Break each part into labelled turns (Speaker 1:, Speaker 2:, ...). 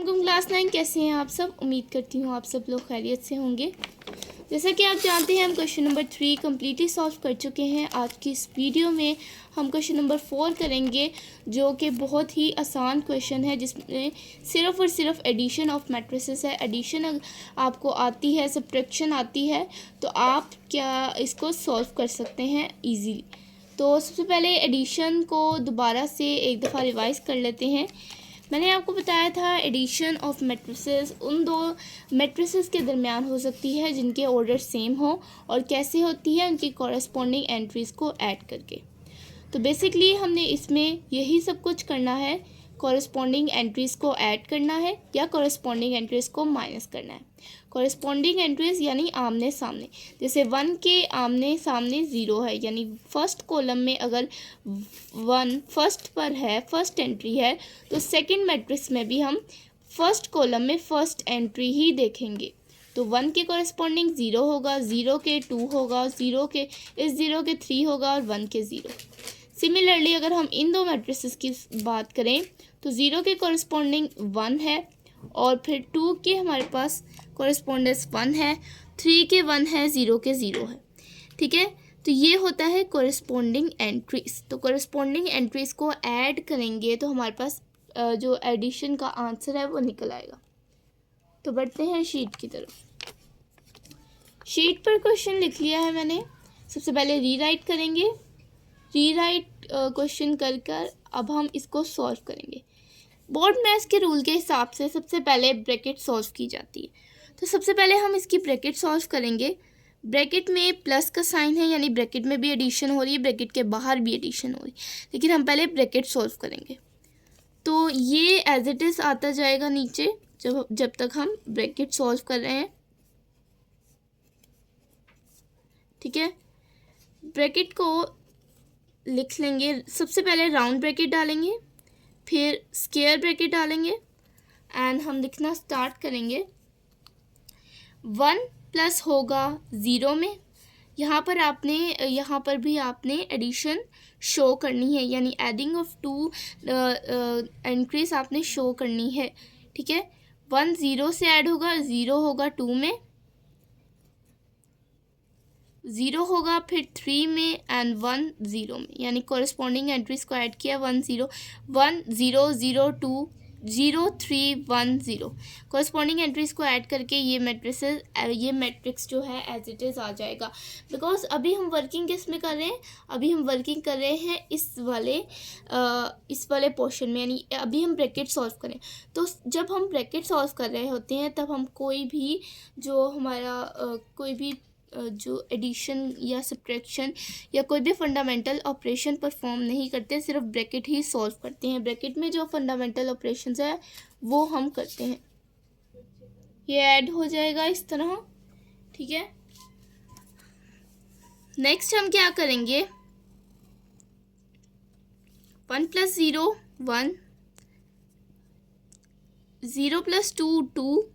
Speaker 1: वालेकुम क्लास 9, कैसे हैं आप सब। उम्मीद करती हूँ आप सब लोग खैरियत से होंगे। जैसा कि आप जानते हैं हम क्वेश्चन नंबर 3 कम्प्लीटली सॉल्व कर चुके हैं। आज की इस वीडियो में हम क्वेश्चन नंबर 4 करेंगे, जो कि बहुत ही आसान क्वेश्चन है, जिसमें सिर्फ़ और सिर्फ एडिशन ऑफ मैट्रिसेस है। एडिशन आपको आती है, सब्ट्रैक्शन आती है, तो आप क्या इसको सॉल्व कर सकते हैं ईजीली। तो सबसे पहले एडिशन को दोबारा से एक दफ़ा रिवाइज़ कर लेते हैं। मैंने आपको बताया था एडिशन ऑफ मैट्रिसेस उन दो मैट्रिसेस के दरमियान हो सकती है जिनके ऑर्डर सेम हो, और कैसे होती है उनकी कॉरेस्पॉन्डिंग एंट्रीज़ को ऐड करके। तो बेसिकली हमने इसमें यही सब कुछ करना है, कॉरेस्पॉन्डिंग एंट्रीज़ को ऐड करना है या कॉरेस्पॉन्डिंग एंट्रीज़ को माइनस करना है। कॉरेस्पॉन्डिंग एंट्रीज़ यानी आमने सामने, जैसे 1 के आमने सामने 0 है, यानी फर्स्ट कॉलम में अगर 1 फर्स्ट पर है, फर्स्ट एंट्री है, तो सेकंड मैट्रिक्स में भी हम फर्स्ट कॉलम में फर्स्ट एंट्री ही देखेंगे। तो 1 के कॉरेस्पॉन्डिंग 0 होगा, 0 के 2 होगा, 0 के 3 होगा और 1 के 0। सिमिलरली अगर हम इन दो मैट्रिसेस की बात करें तो 0 के कॉरेस्पॉन्डिंग 1 है, और फिर 2 के हमारे पास कॉरेस्पॉन्डेंस 1 है, 3 के 1 है, 0 के 0 है। ठीक है, तो ये होता है कॉरेस्पॉन्डिंग एंट्रीज। तो कॉरेस्पॉन्डिंग एंट्रीज को ऐड करेंगे तो हमारे पास जो एडिशन का आंसर है वो निकल आएगा। तो बढ़ते हैं शीट की तरफ। शीट पर क्वेश्चन लिख लिया है मैंने। सबसे पहले रीराइट करेंगे। रीराइट क्वेश्चन कर अब हम इसको सॉल्व करेंगे। बोर्ड मैथ्स के रूल के हिसाब से सबसे पहले ब्रैकेट सॉल्व की जाती है। तो सबसे पहले हम इसकी ब्रैकेट सॉल्व करेंगे। ब्रैकेट में प्लस का साइन है, यानी ब्रैकेट में भी एडिशन हो रही है, ब्रैकेट के बाहर भी एडिशन हो रही है, लेकिन हम पहले ब्रैकेट सॉल्व करेंगे। तो ये एज इट इज़ आता जाएगा नीचे जब तक हम ब्रैकेट सॉल्व कर रहे हैं। ठीक है, ब्रैकेट को लिख लेंगे। सबसे पहले राउंड ब्रैकेट डालेंगे, फिर स्क्वायर ब्रैकेट डालेंगे, एंड हम लिखना स्टार्ट करेंगे। 1 प्लस होगा 0 में, यहाँ पर भी आपने एडिशन शो करनी है, यानी एडिंग ऑफ 2 एंट्रीज आपने शो करनी है। ठीक है, 1 0 से ऐड होगा, 0 होगा 2 में, 0 होगा फिर 3 में, एंड 1 0 में, यानी कॉरेस्पॉन्डिंग एंट्रीज को ऐड किया। 1 0 1 0 0 2 0 3 1 0 कॉरेस्पॉन्डिंग एंट्रीज को ऐड करके ये मैट्रिक्स जो है एज इट इज़ आ जाएगा। बिकॉज अभी हम वर्किंग किस में कर रहे हैं, अभी हम वर्किंग कर रहे हैं इस वाले पोर्शन में, यानी अभी हम ब्रैकेट सॉल्व करें। तो जब हम ब्रैकेट सॉल्व कर रहे होते हैं तब हम कोई भी जो एडिशन या सब्ट्रैक्शन या कोई भी फंडामेंटल ऑपरेशन परफॉर्म नहीं करते, सिर्फ ब्रैकेट ही सॉल्व करते हैं। ब्रैकेट में जो फंडामेंटल ऑपरेशंस है वो हम करते हैं। ये ऐड हो जाएगा इस तरह। ठीक है, नेक्स्ट हम क्या करेंगे, 1 + 0 1, 0 + 2 2,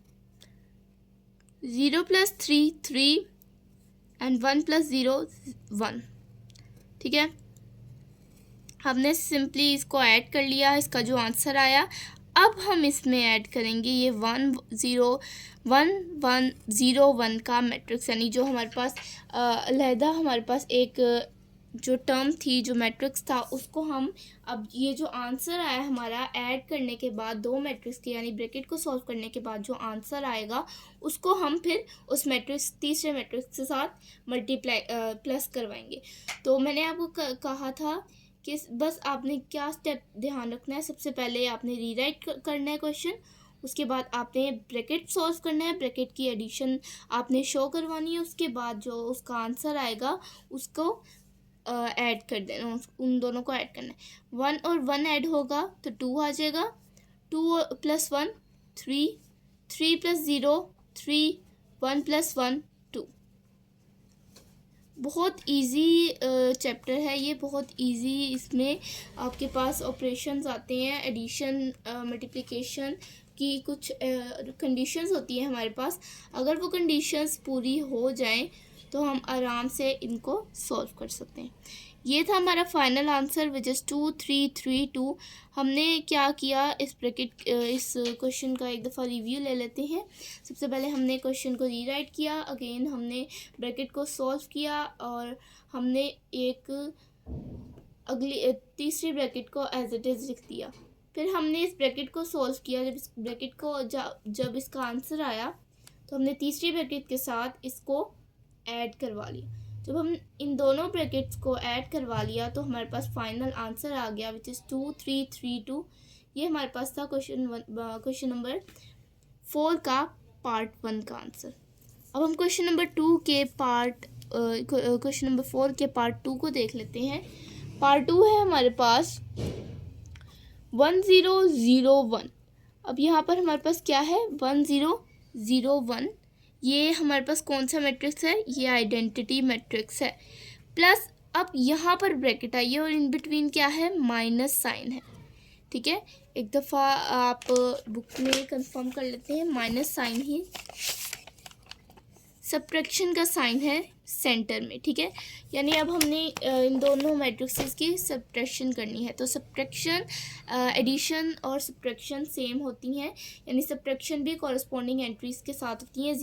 Speaker 1: 0 + 3 3, एंड 1 + 0 1। ठीक है, हमने सिंपली इसको ऐड कर लिया, इसका जो आंसर आया। अब हम इसमें ऐड करेंगे ये 1 0 1 1 0 1 का मैट्रिक्स, यानी जो हमारे पास अलहदा हमारे पास एक जो टर्म थी, जो मैट्रिक्स था, उसको हम अब ये जो आंसर आया हमारा ऐड करने के बाद दो मैट्रिक्स के, यानी ब्रैकेट को सॉल्व करने के बाद जो आंसर आएगा उसको हम फिर उस तीसरे मैट्रिक्स के साथ मल्टीप्लाई प्लस करवाएंगे। तो मैंने आपको कहा था कि बस आपने क्या स्टेप ध्यान रखना है। सबसे पहले आपने रीराइट करना है क्वेश्चन, उसके बाद आपने ब्रैकेट सॉल्व करना है, ब्रैकेट की एडिशन आपने शो करवानी है, उसके बाद जो उसका आंसर आएगा उसको ऐड कर देना, उन दोनों को ऐड करना है। 1 और 1 ऐड होगा तो 2 आ जाएगा, 2 + 1 3, 3 + 0 3, 1 + 1 2। बहुत इजी चैप्टर है ये, बहुत इजी। इसमें आपके पास ऑपरेशंस आते हैं, एडिशन मल्टीप्लिकेशन की कुछ कंडीशंस होती है हमारे पास। अगर वो कंडीशंस पूरी हो जाएं तो हम आराम से इनको सॉल्व कर सकते हैं। ये था हमारा फाइनल आंसर विच इज़ 2 3 3 2। हमने क्या किया, इस क्वेश्चन का एक दफ़ा रिव्यू ले लेते हैं। सबसे पहले हमने क्वेश्चन को रीराइट किया, अगेन हमने ब्रैकेट को सॉल्व किया और हमने एक अगली तीसरी ब्रैकेट को एज इट इज़ लिख दिया। फिर हमने इस ब्रैकेट को सॉल्व किया। जब इस ब्रैकेट को जब इसका आंसर आया तो हमने तीसरी ब्रैकेट के साथ इसको ऐड करवा लिया। जब हम इन दोनों ब्रैकेट्स को ऐड करवा लिया तो हमारे पास फाइनल आंसर आ गया विच इज़ 2 3 3 2। ये हमारे पास था क्वेश्चन नंबर 4 का पार्ट 1 का आंसर। अब हम क्वेश्चन नंबर 4 के पार्ट 2 को देख लेते हैं। पार्ट 2 है हमारे पास 1001। अब यहाँ पर हमारे पास क्या है, 1001। ये हमारे पास कौन सा मैट्रिक्स है, ये आइडेंटिटी मैट्रिक्स है। प्लस अब यहाँ पर ब्रैकेट आई है और इन बिटवीन क्या है, माइनस साइन है। ठीक है, एक दफ़ा आप बुक में कंफर्म कर लेते हैं, माइनस साइन ही सब्ट्रैक्शन का साइन है सेंटर में। ठीक है, यानी अब हमने इन दोनों मैट्रिक्सेस की सब्ट्रैक्शन करनी है। तो सब्ट्रैक्शन, एडिशन और सब्ट्रैक्शन सेम होती हैं, यानी सब्ट्रैक्शन भी कॉरस्पॉन्डिंग एंट्रीज के साथ होती हैं।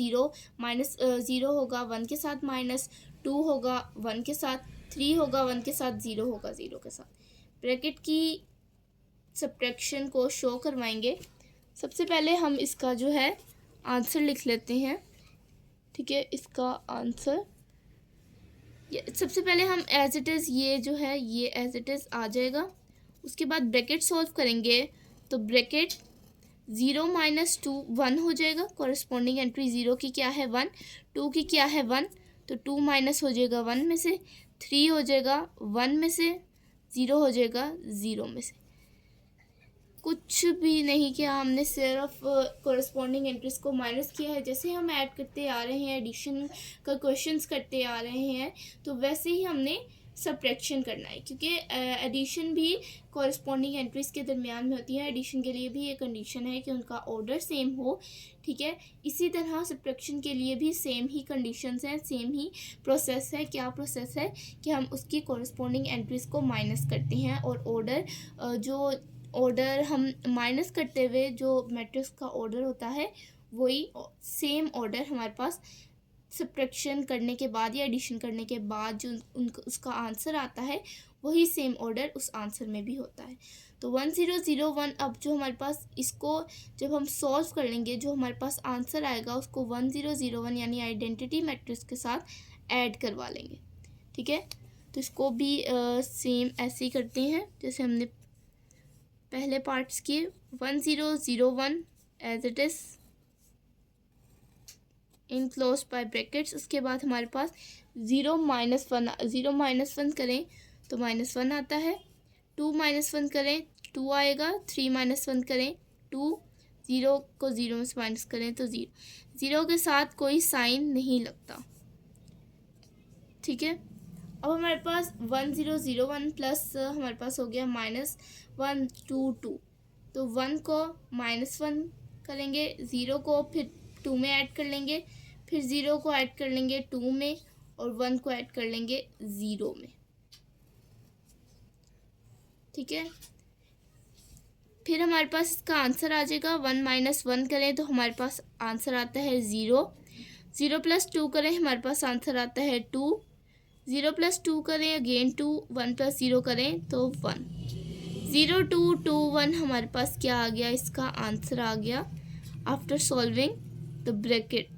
Speaker 1: 0 होगा 1 के साथ, -2 होगा 1 के साथ, 3 होगा 1 के साथ, 0 होगा 0 के साथ। ब्रैकेट की सब्ट्रैक्शन को शो करवाएंगे। सबसे पहले हम इसका जो है आंसर लिख लेते हैं। ठीक है, इसका आंसर सबसे पहले हम एज इट इज़, ये जो है ये एज इट इज़ आ जाएगा। उसके बाद ब्रैकेट सॉल्व करेंगे तो ब्रैकेट 0 - 2 1 हो जाएगा। कॉरस्पॉन्डिंग एंट्री 0 की क्या है 1, 2 की क्या है 1, तो 2 माइनस हो जाएगा 1 में से, 3 हो जाएगा 1 में से, 0 हो जाएगा 0 में से। कुछ भी नहीं किया हमने, सिर्फ कॉरस्पॉन्डिंग एंट्रीज को माइनस किया है। जैसे हम ऐड करते आ रहे हैं, एडिशन का क्वेश्चंस करते आ रहे हैं, तो वैसे ही हमने सब्ट्रैक्शन करना है, क्योंकि एडिशन भी कॉरस्पॉन्डिंग एंट्रीज के दरमियान में होती है। एडिशन के लिए भी ये कंडीशन है कि उनका ऑर्डर सेम हो। ठीक है, इसी तरह सब्ट्रैक्शन के लिए भी सेम ही कंडीशंस हैं, सेम ही प्रोसेस है। क्या प्रोसेस है कि हम उसकी कॉरस्पॉन्डिंग एंट्रीज को माइनस करते हैं और ऑर्डर हम माइनस करते हुए जो मैट्रिक्स का ऑर्डर होता है वही सेम ऑर्डर हमारे पास सब्ट्रैक्शन करने के बाद या एडिशन करने के बाद जो उसका आंसर आता है वही सेम ऑर्डर उस आंसर में भी होता है। तो 1001, अब जो हमारे पास इसको जब हम सॉल्व कर लेंगे, जो हमारे पास आंसर आएगा उसको 1001 यानी आइडेंटिटी मैट्रिक्स के साथ ऐड करवा लेंगे। ठीक है, तो इसको भी सेम ऐसे ही करते हैं जैसे हमने पहले पार्ट्स किए। 1001 as it is enclose by brackets. उसके बाद हमारे पास 0 - 1 करें तो -1 आता है, 2 - 1 करें 2 आएगा, 3 - 1 करें 2, 0 को 0 में से माइनस करें तो 0, 0 के साथ कोई साइन नहीं लगता। ठीक है, अब हमारे पास 1001 प्लस हमारे पास हो गया -122, तो 1 को -1 करेंगे, 0 को फिर 2 में ऐड कर लेंगे, फिर 0 को ऐड कर लेंगे 2 में और 1 को ऐड कर लेंगे 0 में। ठीक है, फिर हमारे पास इसका आंसर आ जाएगा। 1 - 1 करें तो हमारे पास आंसर आता है 0, 0 + 2 करें हमारे पास आंसर आता है 2, 0 + 2 करें अगेन 2, 1 + 0 करें तो 1, 0 2 2 1 हमारे पास क्या आ गया, इसका आंसर आ गया आफ्टर सॉल्विंग द ब्रैकेट।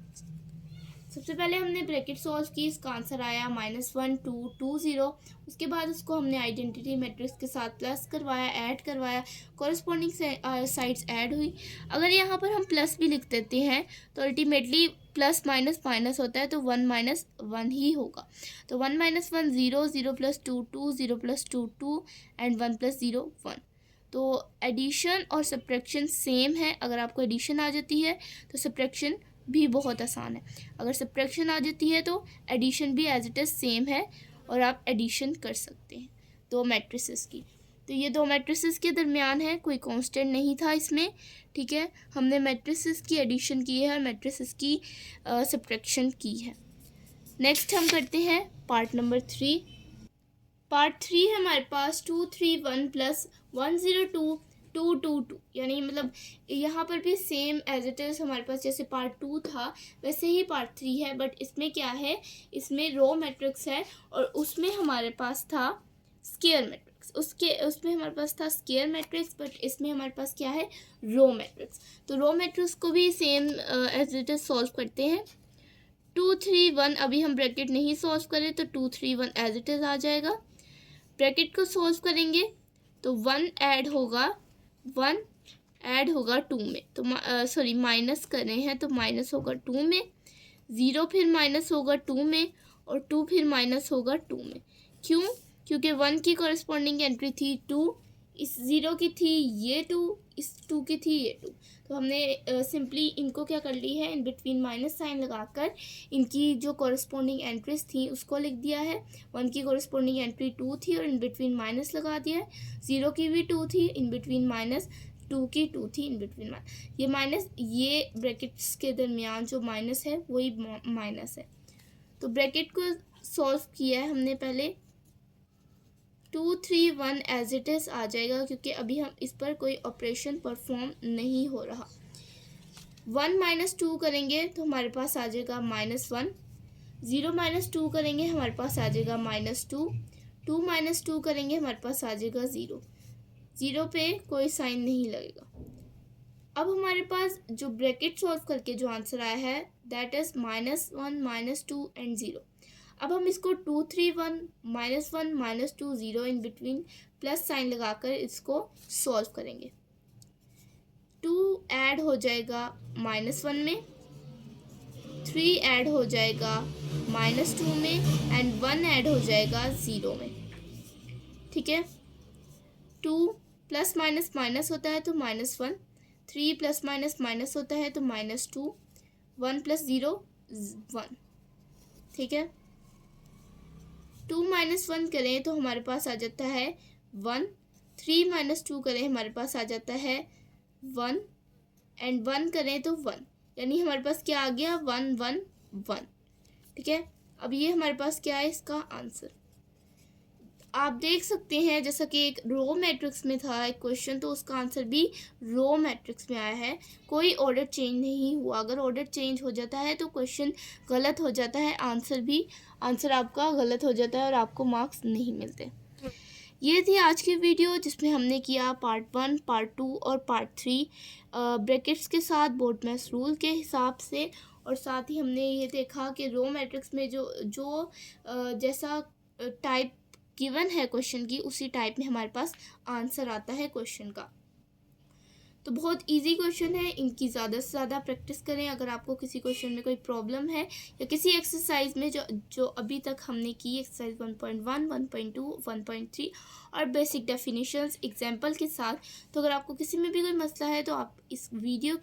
Speaker 1: सबसे पहले हमने ब्रैकेट सॉल्व की, इसका आंसर आया -1 2 2 0। उसके बाद उसको हमने आइडेंटिटी मैट्रिक्स के साथ प्लस करवाया, ऐड करवाया, कॉरस्पॉन्डिंग साइड्स ऐड हुई। अगर यहाँ पर हम प्लस भी लिख देते हैं तो अल्टीमेटली प्लस माइनस माइनस होता है, तो 1 - 1 ही होगा। तो 1 - 1 0, 0 + 2 2, 0 + 2 2 एंड 1 + 0 1। तो एडिशन और सब्ट्रैक्शन सेम है। अगर आपको एडिशन आ जाती है तो सब्ट्रैक्शन भी बहुत आसान है। अगर सब्ट्रैक्शन आ जाती है तो एडिशन भी एज इट इज़ सेम है और आप एडिशन कर सकते हैं दो मैट्रिसेस की। तो ये दो मैट्रिसेस के दरमियान है, कोई कांस्टेंट नहीं था इसमें। ठीक है, हमने मैट्रिसेस की एडिशन की है और मैट्रिसेस की सब्ट्रैक्शन की है। नेक्स्ट हम करते हैं पार्ट नंबर 3। पार्ट 3 है हमारे पास 2 3 1 प्लस 1 0 2 2 2 2, यानी मतलब यहाँ पर भी सेम एज इट इज़ हमारे पास जैसे पार्ट 2 था वैसे ही पार्ट 3 है, बट इसमें क्या है, इसमें रो मैट्रिक्स है और उसमें हमारे पास था स्क्वायर मैट्रिक्स, उसमें हमारे पास था स्क्वायर मैट्रिक्स, बट इसमें हमारे पास क्या है, रो मैट्रिक्स। तो रो मैट्रिक्स को भी same as it is solve करते हैं। 2 3 1 अभी हम ब्रैकेट नहीं सॉल्व करें तो 2 3 1 एज इट इज़ आ जाएगा। ब्रैकेट को सॉल्व करेंगे तो 1 ऐड होगा 2 में, तो सॉरी माइनस कर रहे हैं तो माइनस होगा 2 में, 0 फिर माइनस होगा 2 में और 2 फिर माइनस होगा 2 में। क्यों? क्योंकि 1 की कॉरस्पॉन्डिंग एंट्री थी 2, इस 0 की थी ये 2, इस 2 की थी ये 2। तो हमने सिंपली इनको क्या कर ली है, इन बिटवीन माइनस साइन लगाकर इनकी जो कॉरस्पॉन्डिंग एंट्रीज थी उसको लिख दिया है। 1 की कॉरस्पॉन्डिंग एंट्री 2 थी और इन बिटवीन माइनस लगा दिया है। 0 की भी 2 थी, इन बिटवीन माइनस, 2 की 2 थी, इन बिटवीन माइनस। ये माइनस, ये ब्रैकेट्स के दरमियान जो माइनस है वही माइनस है। तो ब्रैकेट को सॉल्व किया है हमने पहले, 2 3 1 एज इट इज़ आ जाएगा क्योंकि अभी हम इस पर कोई ऑपरेशन परफॉर्म नहीं हो रहा। 1 माइनस 2 करेंगे तो हमारे पास आ जाएगा -1, 0 माइनस 2 करेंगे हमारे पास आ जाएगा -2, 2 माइनस 2 करेंगे हमारे पास आ जाएगा 0, 0 पे कोई साइन नहीं लगेगा। अब हमारे पास जो ब्रैकेट सॉल्व करके जो आंसर आया है दैट इज़ -1 -2 एंड 0। अब हम इसको 2 3 1 -1 -2 0 इन बिटवीन प्लस साइन लगाकर इसको सॉल्व करेंगे। 2 ऐड हो जाएगा -1 में, 3 ऐड हो जाएगा -2 में एंड 1 ऐड हो जाएगा 0 में। ठीक है, 2 प्लस माइनस माइनस होता है तो -1, 3 प्लस माइनस माइनस होता है तो -2, 1 प्लस 0 1। ठीक है, 2 माइनस 1 करें तो हमारे पास आ जाता है 1, 3 माइनस 2 करें हमारे पास आ जाता है 1 एंड 1 करें तो 1, यानी हमारे पास क्या आ गया 1 1 1। ठीक है, अब ये हमारे पास क्या है, इसका आंसर आप देख सकते हैं जैसा कि एक रो मैट्रिक्स में था एक क्वेश्चन, तो उसका आंसर भी रो मैट्रिक्स में आया है। कोई ऑर्डर चेंज नहीं हुआ। अगर ऑर्डर चेंज हो जाता है तो क्वेश्चन गलत हो जाता है, आंसर आपका गलत हो जाता है और आपको मार्क्स नहीं मिलते। ये थी आज की वीडियो जिसमें हमने किया पार्ट 1, पार्ट 2 और पार्ट 3 ब्रैकेट्स के साथ बोर्ड मैथ्स रूल के हिसाब से, और साथ ही हमने ये देखा कि रो मैट्रिक्स में जो जैसा टाइप गिवन है क्वेश्चन की उसी टाइप में हमारे पास आंसर आता है क्वेश्चन का। तो बहुत इजी क्वेश्चन है, इनकी ज़्यादा से ज़्यादा प्रैक्टिस करें। अगर आपको किसी क्वेश्चन में कोई प्रॉब्लम है या किसी एक्सरसाइज में जो अभी तक हमने की एक्सरसाइज 1.1, 1.2, 1.3 और बेसिक डेफिनेशंस एग्जांपल के साथ, तो अगर आपको किसी में भी कोई मसला है तो आप इस वीडियो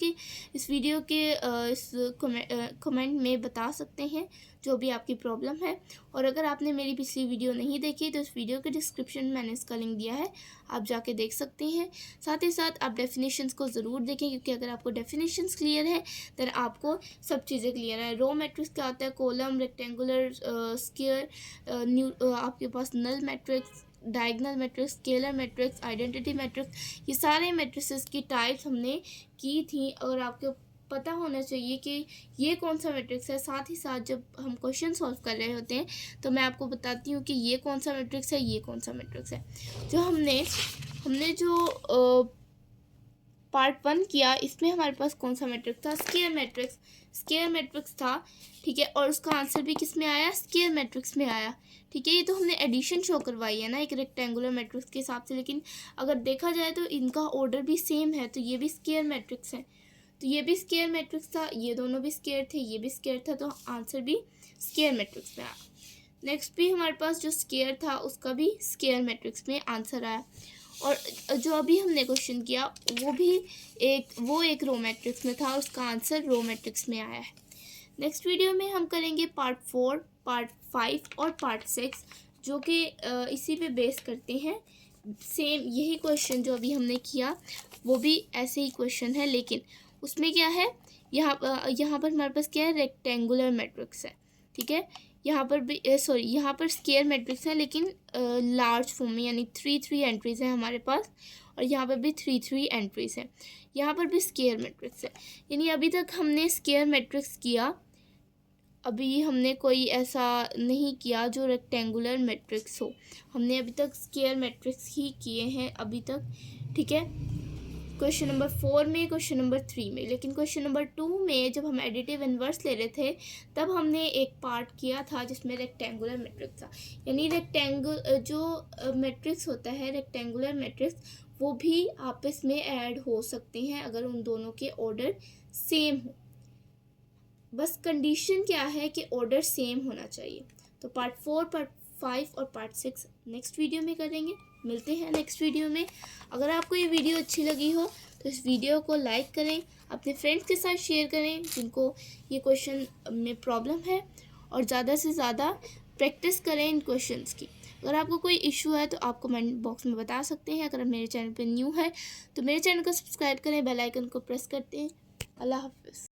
Speaker 1: के इस कमेंट में बता सकते हैं जो भी आपकी प्रॉब्लम है। और अगर आपने मेरी पिछली वीडियो नहीं देखी तो इस वीडियो के डिस्क्रिप्शन में मैंने इसका लिंक दिया है, आप जाके देख सकते हैं। साथ ही साथ आप डेफिनेशंस को ज़रूर देखें क्योंकि अगर आपको डेफिनेशंस क्लियर है तो आपको सब चीज़ें क्लियर है। रो मैट्रिक्स क्या होता है, कॉलम, रेक्टेंगुलर, स्क्वायर, आपके पास null matrix, diagonal matrix, scalar matrix, identity matrix, ये सारे मैट्रिसेस की टाइप्स हमने की थी और आपको पता होना चाहिए कि ये कौन सा मैट्रिक्स है। साथ ही साथ जब हम क्वेश्चन सॉल्व कर रहे होते हैं तो मैं आपको बताती हूँ कि ये कौन सा मैट्रिक्स है, ये कौन सा मैट्रिक्स है। जो हमने जो पार्ट 1 किया इसमें हमारे पास कौन सा मैट्रिक्स था, स्क्वायर मैट्रिक्स था। ठीक है, और उसका आंसर भी किस में आया, स्क्वायर मैट्रिक्स में आया। ठीक है, ये तो हमने एडिशन शो करवाई है ना एक रेक्टेंगुलर मैट्रिक्स के हिसाब से, लेकिन अगर देखा जाए तो इनका ऑर्डर भी सेम है, तो ये भी स्क्वायर मैट्रिक्स है, तो ये भी स्क्वायर मैट्रिक्स था, ये दोनों भी स्क्वायर थे, ये भी स्क्वायर था, तो आंसर भी स्क्वायर मैट्रिक्स में आया। नेक्स्ट भी हमारे पास जो स्क्वायर था उसका भी स्क्वायर मैट्रिक्स में आंसर आया। और जो अभी हमने क्वेश्चन किया वो एक रो मैट्रिक्स में था, उसका आंसर रो मैट्रिक्स में आया है। नेक्स्ट वीडियो में हम करेंगे पार्ट 4, पार्ट 5 और पार्ट 6 जो कि इसी पे बेस करते हैं। सेम यही क्वेश्चन जो अभी हमने किया वो भी ऐसे ही क्वेश्चन है, लेकिन उसमें क्या है, यहाँ पर हमारे पास क्या है, रेक्टेंगुलर मैट्रिक्स है। ठीक है, यहाँ पर भी सॉरी यहाँ पर स्केयर मैट्रिक्स है लेकिन लार्ज फॉर्म में, यानी 3 एंट्रीज हैं हमारे पास, और यहाँ पर भी 3 एंट्रीज हैं। यहाँ पर भी स्केयर मैट्रिक्स है, यानी अभी तक हमने स्केयर मैट्रिक्स किया, अभी हमने कोई ऐसा नहीं किया जो रेक्टेंगुलर मैट्रिक्स हो। हमने अभी तक स्केयर मैट्रिक्स ही किए हैं अभी तक, ठीक है, क्वेश्चन नंबर 4 में, क्वेश्चन नंबर 3 में। लेकिन क्वेश्चन नंबर 2 में जब हम एडिटिव इन्वर्स ले रहे थे तब हमने एक पार्ट किया था जिसमें रेक्टेंगुलर मैट्रिक्स था, यानी जो मैट्रिक्स होता है रेक्टेंगुलर मैट्रिक्स, वो भी आपस में ऐड हो सकते हैं अगर उन दोनों के ऑर्डर सेम हो। बस कंडीशन क्या है कि ऑर्डर सेम होना चाहिए। तो पार्ट 4, पार्ट 5 और पार्ट 6 नेक्स्ट वीडियो में करेंगे। मिलते हैं नेक्स्ट वीडियो में। अगर आपको ये वीडियो अच्छी लगी हो तो इस वीडियो को लाइक करें, अपने फ्रेंड्स के साथ शेयर करें जिनको ये क्वेश्चन में प्रॉब्लम है, और ज़्यादा से ज़्यादा प्रैक्टिस करें इन क्वेश्चंस की। अगर आपको कोई इशू है तो आप कमेंट बॉक्स में बता सकते हैं। अगर आप मेरे चैनल पर न्यू है तो मेरे चैनल को सब्सक्राइब करें, बेल आइकन को प्रेस करते हैं। अल्लाह हाफिज़।